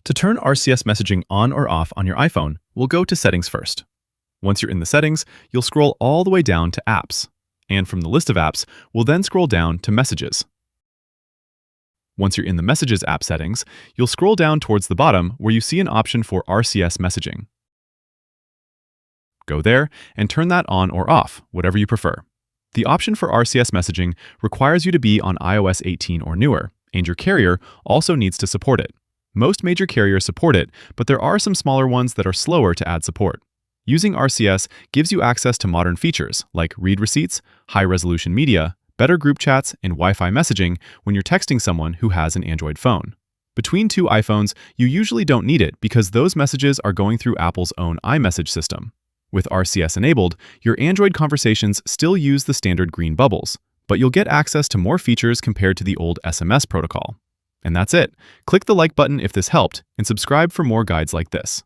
To turn RCS messaging on or off on your iPhone, we'll go to Settings first. Once you're in the settings, you'll scroll all the way down to Apps. And from the list of apps, we'll then scroll down to Messages. Once you're in the Messages app settings, you'll scroll down towards the bottom where you see an option for RCS messaging. Go there and turn that on or off, whatever you prefer. The option for RCS messaging requires you to be on iOS 18 or newer, and your carrier also needs to support it. Most major carriers support it, but there are some smaller ones that are slower to add support. Using RCS gives you access to modern features like read receipts, high-resolution media, better group chats, and Wi-Fi messaging when you're texting someone who has an Android phone. Between two iPhones, you usually don't need it because those messages are going through Apple's own iMessage system. With RCS enabled, your Android conversations still use the standard green bubbles, but you'll get access to more features compared to the old SMS protocol. And that's it. Click the like button if this helped, and subscribe for more guides like this.